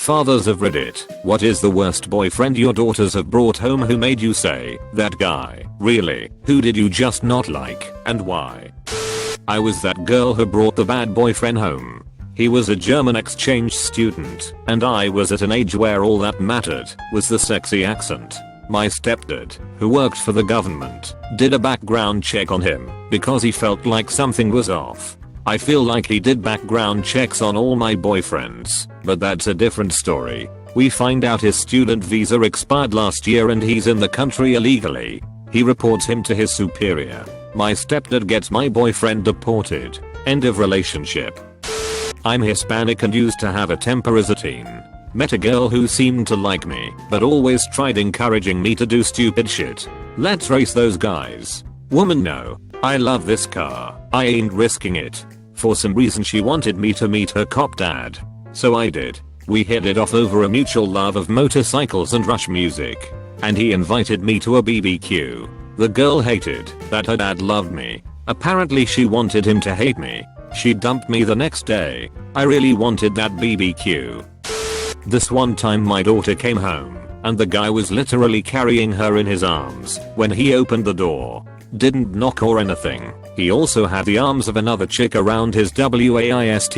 Fathers of Reddit, what is the worst boyfriend your daughters have brought home who made you say, that guy, really? Who did you just not like, and why? I was that girl who brought the bad boyfriend home. He was a German exchange student, and I was at an age where all that mattered was the sexy accent. My stepdad, who worked for the government, did a background check on him because he felt like something was off. I feel like he did background checks on all my boyfriends, but that's a different story. We find out his student visa expired last year and he's in the country illegally. He reports him to his superior. My stepdad gets my boyfriend deported. End of relationship. I'm Hispanic and used to have a temper as a teen. Met a girl who seemed to like me, but always tried encouraging me to do stupid shit. Let's race those guys. Woman, no. I love this car. I ain't risking it. For some reason she wanted me to meet her cop dad. So I did. We hit it off over a mutual love of motorcycles and Rush music. And he invited me to a BBQ. The girl hated that her dad loved me. Apparently she wanted him to hate me. She dumped me the next day. I really wanted that BBQ. This one time my daughter came home, and the guy was literally carrying her in his arms when he opened the door. Didn't knock or anything. He also had the arms of another chick around his waist.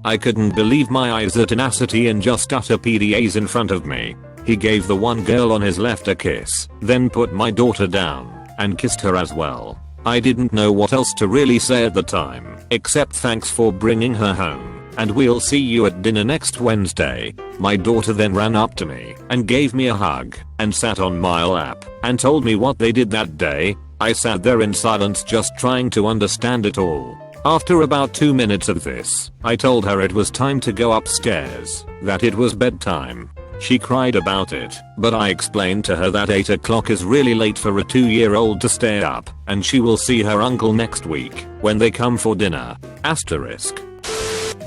I couldn't believe my eyes at tenacity and just utter PDAs in front of me. He gave the one girl on his left a kiss, then put my daughter down and kissed her as well. I didn't know what else to really say at the time, except thanks for bringing her home, and we'll see you at dinner next Wednesday. My daughter then ran up to me and gave me a hug and sat on my lap and told me what they did that day. I sat there in silence just trying to understand it all. After about 2 minutes of this, I told her it was time to go upstairs, that it was bedtime. She cried about it, but I explained to her that 8 o'clock is really late for a 2-year-old to stay up, and she will see her uncle next week when they come for dinner. Asterisk.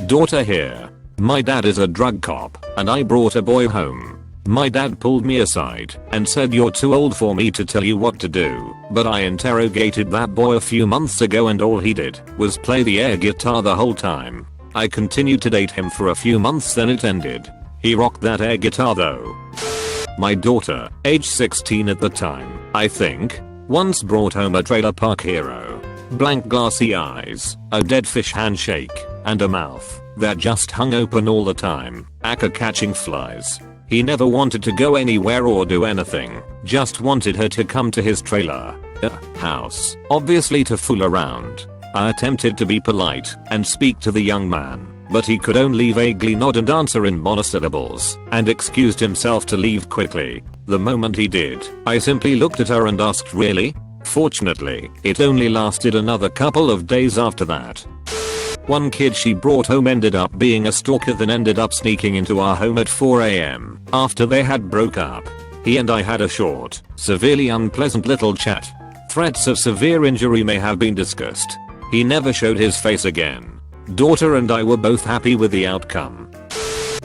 Daughter here. My dad is a drug cop, and I brought a boy home. My dad pulled me aside and said, you're too old for me to tell you what to do, but I interrogated that boy a few months ago and all he did was play the air guitar the whole time. I continued to date him for a few months, then it ended. He rocked that air guitar though. My daughter, age 16 at the time, I think, once brought home a trailer park hero. Blank glassy eyes, a dead fish handshake, and a mouth that just hung open all the time, aka catching flies. He never wanted to go anywhere or do anything, just wanted her to come to his trailer house, obviously to fool around. I attempted to be polite and speak to the young man, but he could only vaguely nod and answer in monosyllables, and excused himself to leave quickly. The moment he did, I simply looked at her and asked, really? Fortunately, it only lasted another couple of days after that. One kid she brought home ended up being a stalker, then ended up sneaking into our home at 4 AM after they had broke up. He and I had a short, severely unpleasant little chat. Threats of severe injury may have been discussed. He never showed his face again. Daughter and I were both happy with the outcome.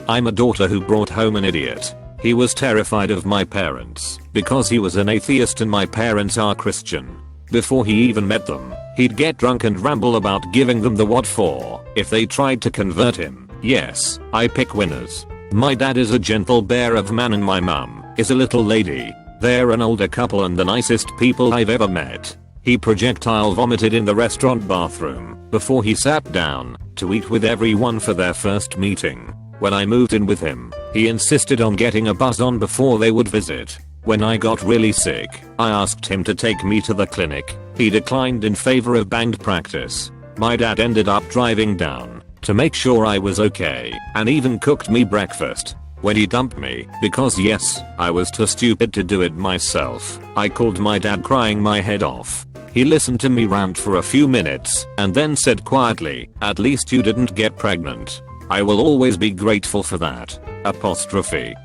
I'm a daughter who brought home an idiot. He was terrified of my parents because he was an atheist and my parents are Christian. Before he even met them, he'd get drunk and ramble about giving them the what for if they tried to convert him. Yes, I pick winners. My dad is a gentle bear of man and my mum is a little lady. They're an older couple and the nicest people I've ever met. He projectile vomited in the restaurant bathroom before he sat down to eat with everyone for their first meeting. When I moved in with him, he insisted on getting a buzz on before they would visit. When I got really sick, I asked him to take me to the clinic. He declined in favor of band practice. My dad ended up driving down to make sure I was okay and even cooked me breakfast. When he dumped me, because yes, I was too stupid to do it myself, I called my dad crying my head off. He listened to me rant for a few minutes and then said quietly, at least you didn't get pregnant. I will always be grateful for that. Apostrophe.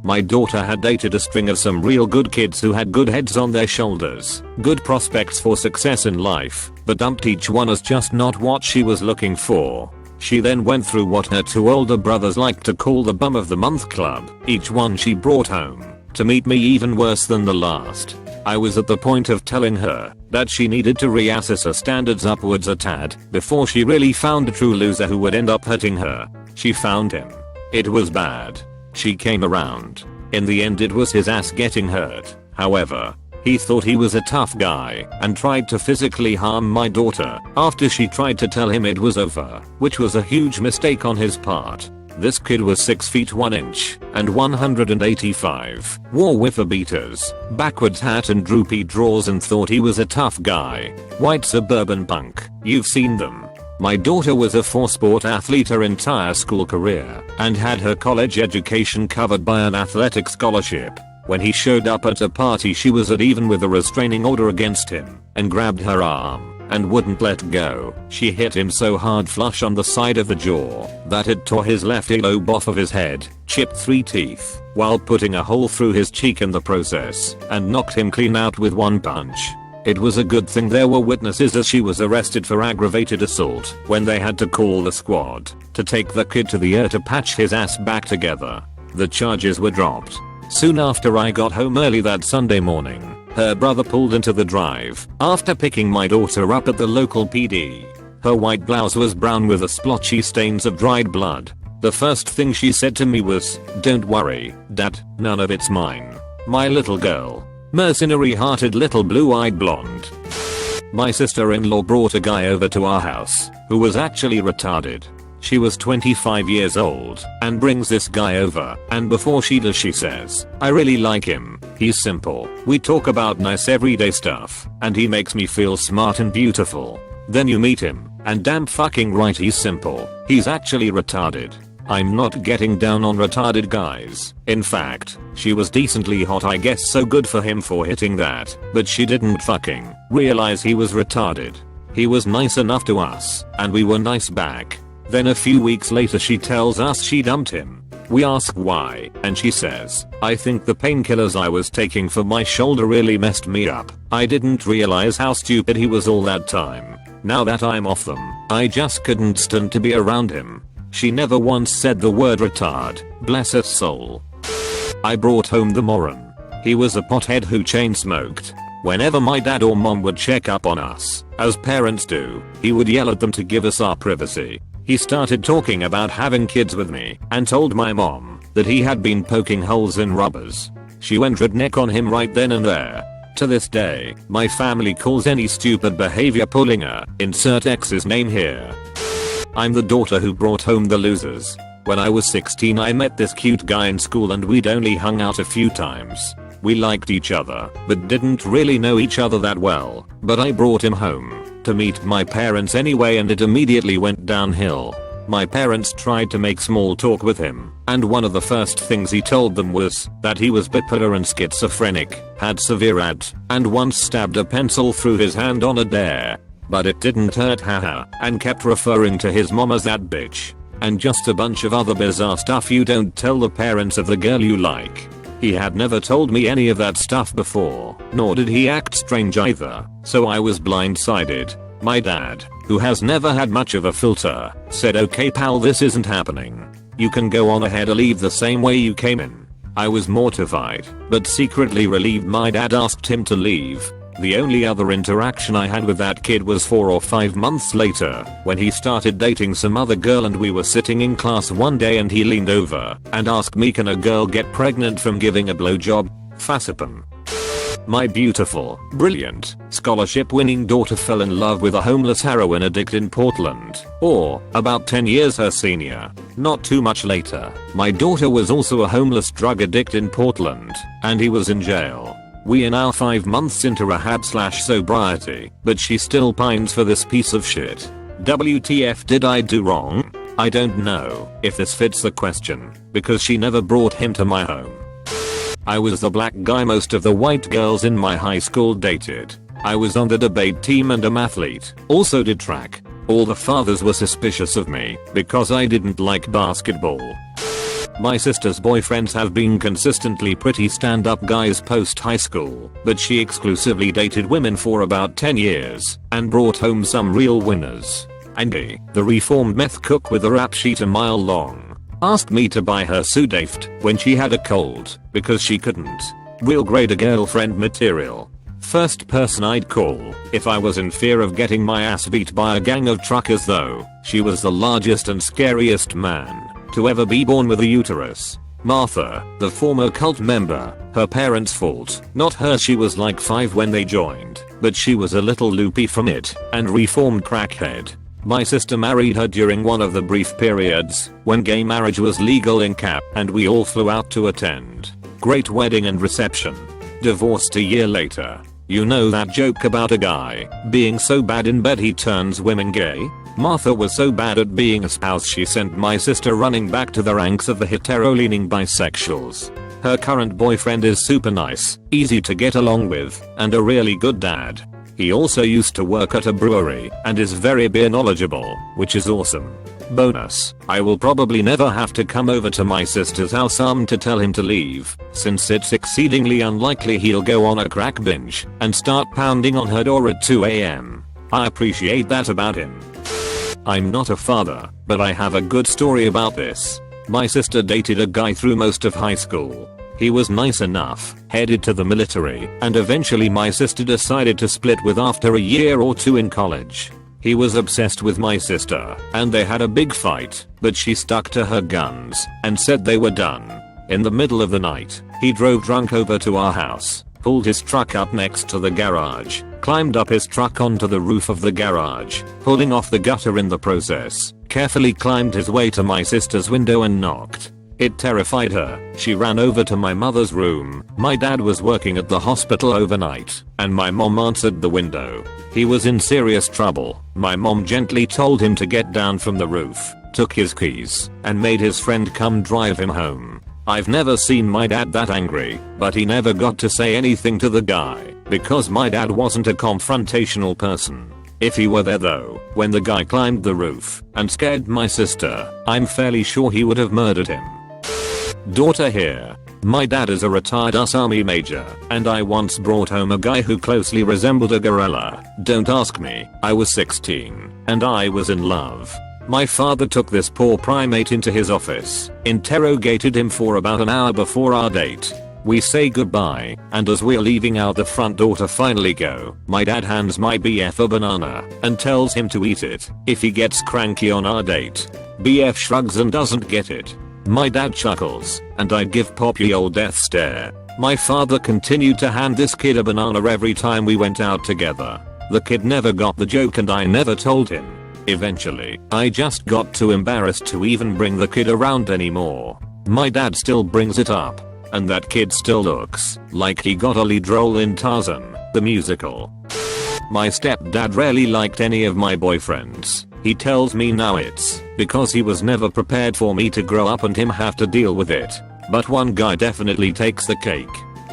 My daughter had dated a string of some real good kids who had good heads on their shoulders, good prospects for success in life, but dumped each one as just not what she was looking for. She then went through what her 2 older brothers like to call the bum of the month club, each one she brought home, to meet me even worse than the last. I was at the point of telling her that she needed to reassess her standards upwards a tad before she really found a true loser who would end up hurting her. She found him. It was bad. She came around. In the end it was his ass getting hurt. However, he thought he was a tough guy and tried to physically harm my daughter after she tried to tell him it was over, which was a huge mistake on his part. This kid was 6 feet 1 inch and 185, wore wiffle beaters, backwards hat and droopy drawers and thought he was a tough guy. White suburban punk, you've seen them. My daughter was a 4-sport athlete her entire school career and had her college education covered by an athletic scholarship. When he showed up at a party she was at even with a restraining order against him and grabbed her arm and wouldn't let go. She hit him so hard flush on the side of the jaw that it tore his left earlobe off of his head, chipped 3 teeth, while putting a hole through his cheek in the process, and knocked him clean out with 1 punch. It was a good thing there were witnesses as she was arrested for aggravated assault when they had to call the squad to take the kid to the ER to patch his ass back together. The charges were dropped. Soon after I got home early that Sunday morning, her brother pulled into the drive after picking my daughter up at the local PD. Her white blouse was brown with the splotchy stains of dried blood. The first thing she said to me was, "Don't worry, Dad, none of it's mine. My little girl." Mercenary-hearted little blue-eyed blonde. My sister-in-law brought a guy over to our house who was actually retarded. She was 25 years old and brings this guy over, and before she does she says, "I really like him. He's simple. We talk about nice everyday stuff and he makes me feel smart and beautiful." Then you meet him and damn fucking right he's simple. He's actually retarded. I'm not getting down on retarded guys. In fact, she was decently hot I guess, so good for him for hitting that, but she didn't fucking realize he was retarded. He was nice enough to us and we were nice back. Then a few weeks later she tells us she dumped him. We ask why, and she says, "I think the painkillers I was taking for my shoulder really messed me up. I didn't realize how stupid he was all that time. Now that I'm off them, I just couldn't stand to be around him." She never once said the word retard, bless her soul. I brought home the moron. He was a pothead who chain smoked. Whenever my dad or mom would check up on us, as parents do, he would yell at them to give us our privacy. He started talking about having kids with me and told my mom that he had been poking holes in rubbers. She went redneck on him right then and there. To this day, my family calls any stupid behavior pulling a insert X's name here. I'm the daughter who brought home the losers. When I was 16 I met this cute guy in school and we'd only hung out a few times. We liked each other but didn't really know each other that well, but I brought him home to meet my parents anyway and it immediately went downhill. My parents tried to make small talk with him and one of the first things he told them was that he was bipolar and schizophrenic, had severe ADD, and once stabbed a pencil through his hand on a dare. But it didn't hurt haha, and kept referring to his mom as that bitch. And just a bunch of other bizarre stuff you don't tell the parents of the girl you like. He had never told me any of that stuff before, nor did he act strange either, so I was blindsided. My dad, who has never had much of a filter, said, "Okay pal, this isn't happening. You can go on ahead or leave the same way you came in." I was mortified, but secretly relieved my dad asked him to leave. The only other interaction I had with that kid was 4 or 5 months later, when he started dating some other girl and we were sitting in class one day and he leaned over and asked me, "Can a girl get pregnant from giving a blowjob?" Facepalm. My beautiful, brilliant, scholarship-winning daughter fell in love with a homeless heroin addict in Portland, or about 10 years her senior. Not too much later, my daughter was also a homeless drug addict in Portland, and he was in jail. We are now 5 months into rehab/sobriety, but she still pines for this piece of shit. WTF did I do wrong? I don't know if this fits the question, because she never brought him to my home. I was the black guy most of the white girls in my high school dated. I was on the debate team and a mathlete, also did track. All the fathers were suspicious of me because I didn't like basketball. My sister's boyfriends have been consistently pretty stand-up guys post high school, but she exclusively dated women for about 10 years and brought home some real winners. Andy, the reformed meth cook with a rap sheet a mile long, asked me to buy her Sudafed when she had a cold because she couldn't. Real grade A girlfriend material. First person I'd call if I was in fear of getting my ass beat by a gang of truckers though. She was the largest and scariest man. to ever be born with a uterus. Martha, the former cult member, her parents' fault, not hers. She was like 5 when they joined, but she was a little loopy from it, and reformed crackhead. My sister married her during one of the brief periods when gay marriage was legal in Cap, and we all flew out to attend. Great wedding and reception. Divorced a year later. You know that joke about a guy being so bad in bed he turns women gay? Martha was so bad at being a spouse she sent my sister running back to the ranks of the hetero-leaning bisexuals. Her current boyfriend is super nice, easy to get along with, and a really good dad. He also used to work at a brewery and is very beer knowledgeable, which is awesome. Bonus, I will probably never have to come over to my sister's house to tell him to leave, since it's exceedingly unlikely he'll go on a crack binge and start pounding on her door at 2 AM. I appreciate that about him. I'm not a father, but I have a good story about this. My sister dated a guy through most of high school. He was nice enough, headed to the military, and eventually my sister decided to split with after a year or 2 in college. He was obsessed with my sister, and they had a big fight, but she stuck to her guns and said they were done. In the middle of the night, he drove drunk over to our house, pulled his truck up next to the garage, climbed up his truck onto the roof of the garage, pulling off the gutter in the process, carefully climbed his way to my sister's window and knocked. It terrified her. She ran over to my mother's room. My dad was working at the hospital overnight, and my mom answered the window. He was in serious trouble. My mom gently told him to get down from the roof, took his keys, and made his friend come drive him home. I've never seen my dad that angry, but he never got to say anything to the guy, because my dad wasn't a confrontational person. If he were there though, when the guy climbed the roof and scared my sister, I'm fairly sure he would have murdered him. Daughter here. My dad is a retired US Army major, and I once brought home a guy who closely resembled a gorilla. Don't ask me, I was 16, and I was in love. My father took this poor primate into his office, interrogated him for about an hour before our date. We say goodbye, and as we're leaving out the front door to finally go, my dad hands my BF a banana and tells him to eat it if he gets cranky on our date. BF shrugs and doesn't get it. My dad chuckles, and I give Poppy old death stare. My father continued to hand this kid a banana every time we went out together. The kid never got the joke and I never told him. Eventually, I just got too embarrassed to even bring the kid around anymore. My dad still brings it up, and that kid still looks like he got a lead role in Tarzan, the musical. My stepdad rarely liked any of my boyfriends. He tells me now it's because he was never prepared for me to grow up and him have to deal with it. But one guy definitely takes the cake.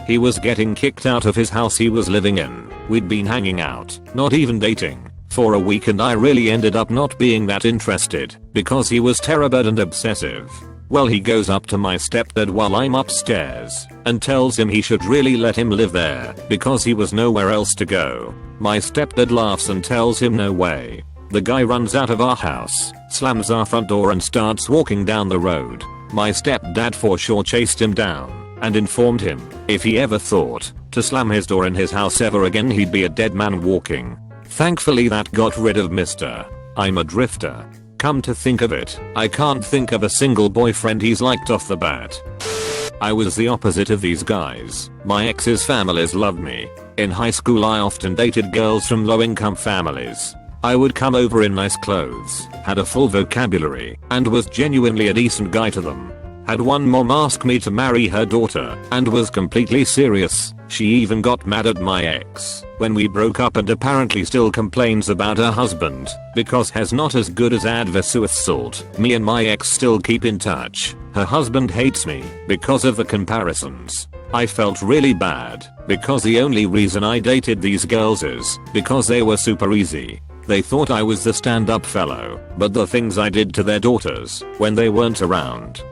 He was getting kicked out of his house he was living in. We'd been hanging out, not even dating, for a week, and I really ended up not being that interested because he was terrible and obsessive. Well, he goes up to my stepdad while I'm upstairs and tells him he should really let him live there because he was nowhere else to go. My stepdad laughs and tells him no way. The guy runs out of our house, slams our front door and starts walking down the road. My stepdad for sure chased him down and informed him if he ever thought to slam his door in his house ever again he'd be a dead man walking. Thankfully that got rid of Mr. I'm a drifter. Come to think of it, I can't think of a single boyfriend he's liked off the bat. I was the opposite of these guys. My ex's families loved me. In high school I often dated girls from low-income families. I would come over in nice clothes, had a full vocabulary, and was genuinely a decent guy to them. Had one mom ask me to marry her daughter, and was completely serious. She even got mad at my ex when we broke up and apparently still complains about her husband because he's not as good as adverse salt. Me and my ex still keep in touch. Her husband hates me because of the comparisons. I felt really bad because the only reason I dated these girls is because they were super easy. They thought I was the stand-up fellow, but the things I did to their daughters when they weren't around.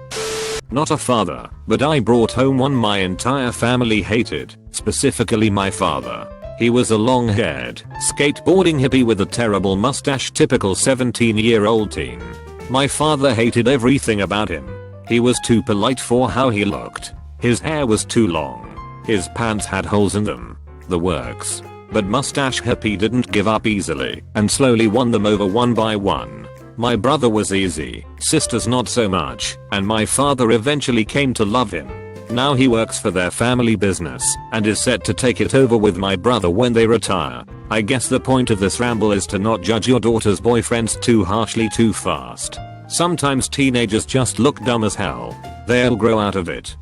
Not a father, but I brought home one my entire family hated, specifically my father. He was a long-haired, skateboarding hippie with a terrible mustache, typical 17-year-old teen. My father hated everything about him. He was too polite for how he looked. His hair was too long. His pants had holes in them. The works. But mustache hippie didn't give up easily and slowly won them over one by one. My brother was easy, sisters not so much, and my father eventually came to love him. Now he works for their family business and is set to take it over with my brother when they retire. I guess the point of this ramble is to not judge your daughter's boyfriends too harshly too fast. Sometimes teenagers just look dumb as hell. They'll grow out of it.